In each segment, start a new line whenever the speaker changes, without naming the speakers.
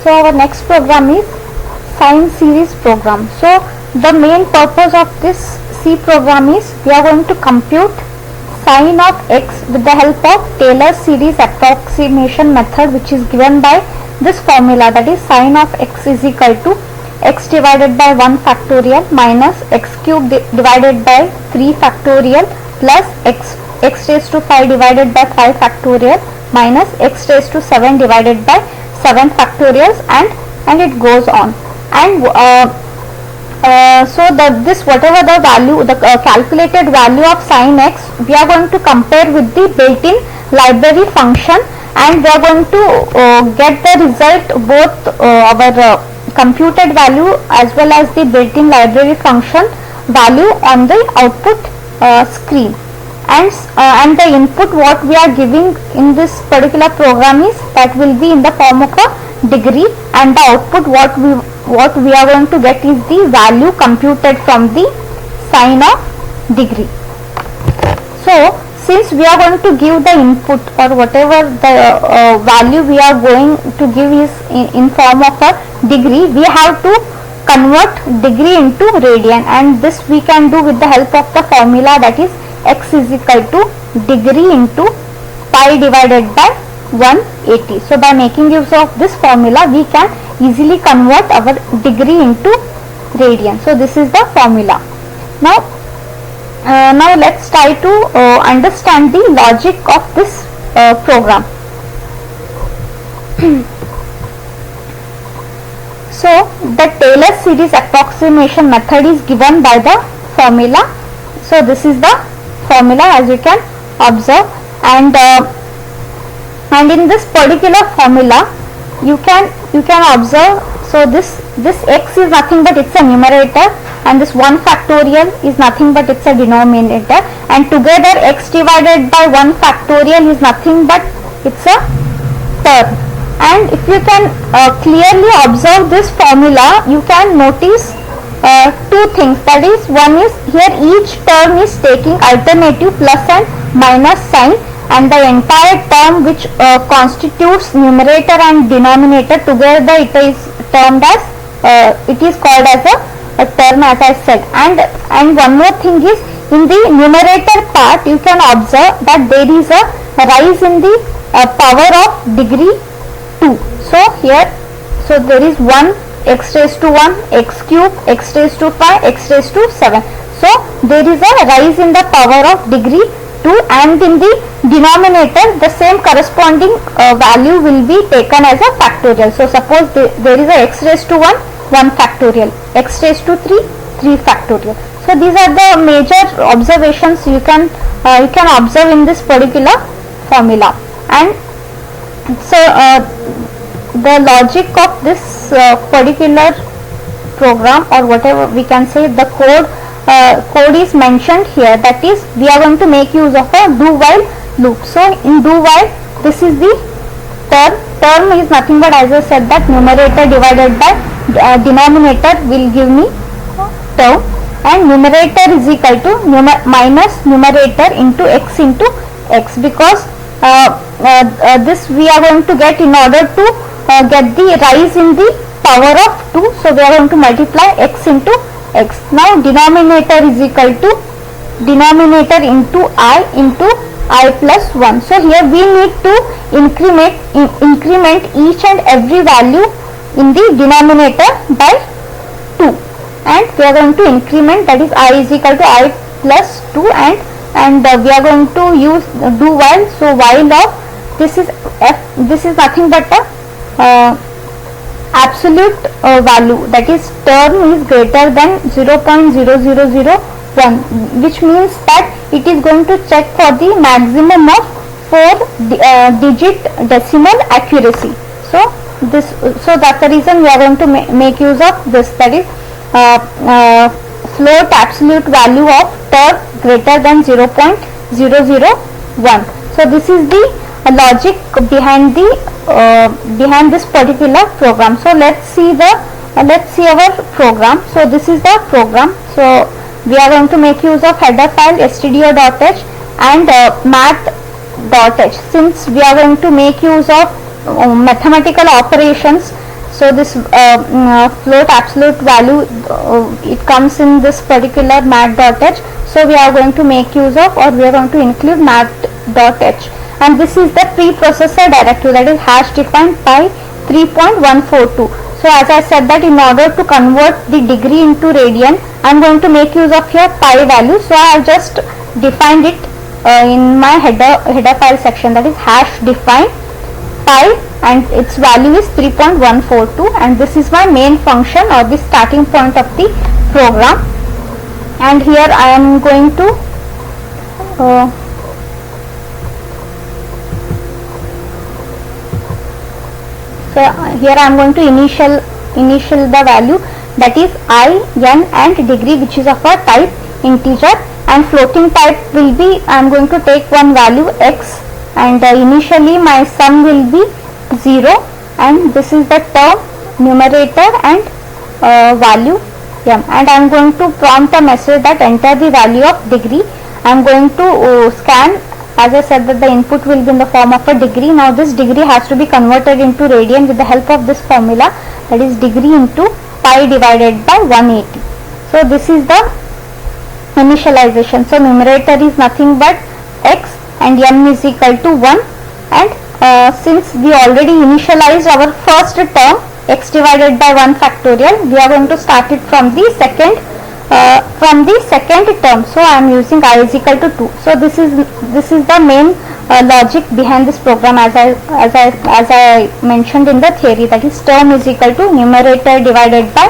So our next program is sine series program. So the main purpose of this C program is we are going to compute sine of x with the help of Taylor series approximation method, which is given by this formula, that is sine of x is equal to x divided by 1 factorial minus x cube divided by 3 factorial plus x raised to 5 divided by 5 factorial minus x raised to 7 divided by 7 factorials, and it goes on. And so this whatever the value, the calculated value of sine x, we are going to compare with the built-in library function, and we are going to get the result, both our computed value as well as the built-in library function value on the output screen. And the input what we are giving in this particular program is that will be in the form of a degree, and the output what we are going to get is the value computed from the sine of degree. So since we are going to give the input or whatever the value we are going to give is in form of a degree, we have to convert degree into radian, and this we can do with the help of the formula, that is x is equal to degree into pi divided by 180. So by making use of this formula, we can easily convert our degree into radian. So this is the formula. Now let's try to understand the logic of this program. So the Taylor series approximation method is given by the formula. So this is the formula, as you can observe, and in this particular formula you can observe. So this x is nothing but it's a numerator, and this 1 factorial is nothing but it's a denominator, and together x divided by 1 factorial is nothing but it's a term. And if you can clearly observe this formula, you can notice two things, that is, one is here each term is taking alternative plus and minus sign, and the entire term which constitutes numerator and denominator together, it is termed as it is called as a term, as I said. And one more thing is, in the numerator part you can observe that there is a rise in the power of degree 2. So here, so there is 1 x raised to 1, x cube, x raised to 5, x raised to 7. So there is a rise in the power of degree 2, and in the denominator the same corresponding value will be taken as a factorial. So suppose there is a x raised to 1, 1 factorial, x raised to 3, 3 factorial. So these are the major observations you can observe in this particular formula. And so the logic of this particular program, or whatever we can say, the code is mentioned here, that is we are going to make use of a do while loop. So in do while, this is the term is nothing but, as I said, that numerator divided by denominator will give me term, and numerator is equal to minus numerator into x, because this we are going to get in order to get the rise in the power of 2. So we are going to multiply x into x. Now denominator is equal to denominator into I plus 1. So here we need to increment each and every value in the denominator by 2, and we are going to increment, that is I is equal to I plus 2, and we are going to use do while. So while of this is f, this is nothing but a absolute value, that is term is greater than 0.0001, which means that it is going to check for the maximum of 4 digit decimal accuracy. So that's the reason we are going to make use of this, that is float absolute value of term greater than 0.001. So this is the logic behind this particular program. So let's see our program. So this is the program. So we are going to make use of header file stdio.h and math.h. Since we are going to make use of mathematical operations, So this float absolute value, it comes in this particular mat.h. So we are going to make use of, or we are going to include mat.h, and this is the preprocessor directory, that is hash defined pi 3.142. So as I said that in order to convert the degree into radian, I am going to make use of here pi value. So I have just defined it in my header file section, that is hash define pi, and its value is 3.142, and this is my main function or the starting point of the program. And here I am going to here I am going to initial the value, that is I, n and degree, which is of a type integer, and floating type will be, I am going to take one value x, and initially my sum will be 0, and this is the term numerator and value m, and I am going to prompt a message that enter the value of degree. I am going to scan, as I said that the input will be in the form of a degree. Now this degree has to be converted into radian with the help of this formula, that is degree into pi divided by 180. So this is the initialization. So numerator is nothing but x and m is equal to 1, and since we already initialized our first term x divided by 1 factorial, we are going to start it from the second term. So I am using I is equal to 2. So this is the main logic behind this program, as I mentioned in the theory, that is term is equal to numerator divided by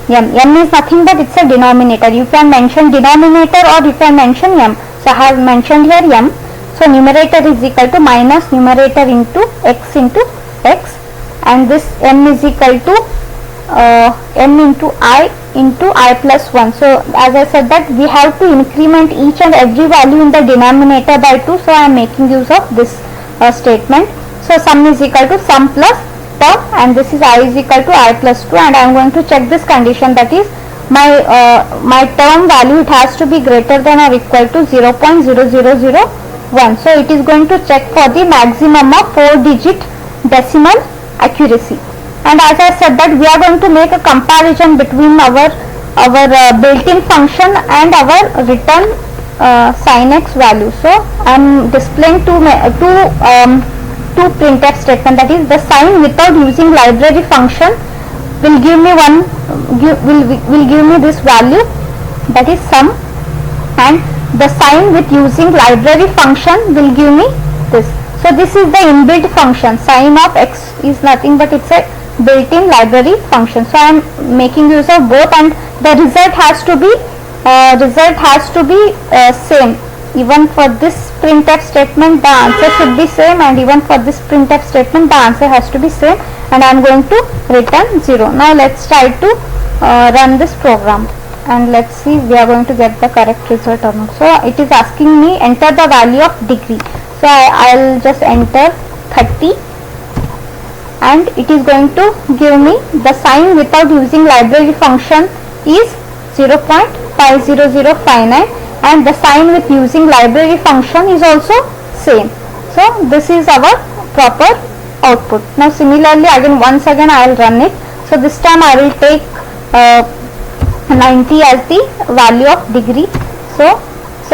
m. M is nothing but it's a denominator. You can mention denominator or you can mention m. So I have mentioned here m. So numerator is equal to minus numerator into x, and this m is equal to m into I plus 1. So as I said that we have to increment each and every value in the denominator by 2. So I am making use of this statement. So sum is equal to sum plus term, and this is I is equal to I plus 2, and I am going to check this condition, that is my term value, it has to be greater than or equal to 0.0001. So it is going to check for the maximum of 4-digit decimal accuracy. And as I said that we are going to make a comparison between our built-in function and our return sin x value. So I am displaying two printf statement, that is the sign without using library function will give me will give me this value, that is sum, and the sign with using library function will give me this. So this is the inbuilt function. Sign of x is nothing but it's a built-in library function. So I am making use of both, and the result has to be same. Even for this printf statement the answer should be same, and even for this printf statement the answer has to be same, and I am going to return 0. Now let's try to run this program, and let's see we are going to get the correct result or not. So it is asking me enter the value of degree. So I'll just enter 30, and it is going to give me the sign without using library function is 0.50059, and the sign with using library function is also same. So this is our proper output. Now similarly once again I will run it. So this time I will take 90 as the value of degree. So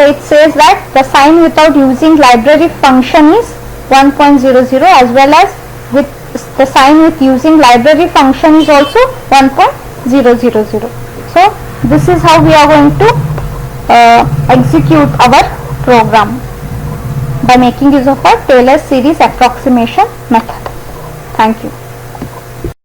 it says that the sign without using library function is 1.00, as well as with the sign with using library function is also 1.000. So this is how we are going to execute our program by making use of a Taylor series approximation method. Thank you.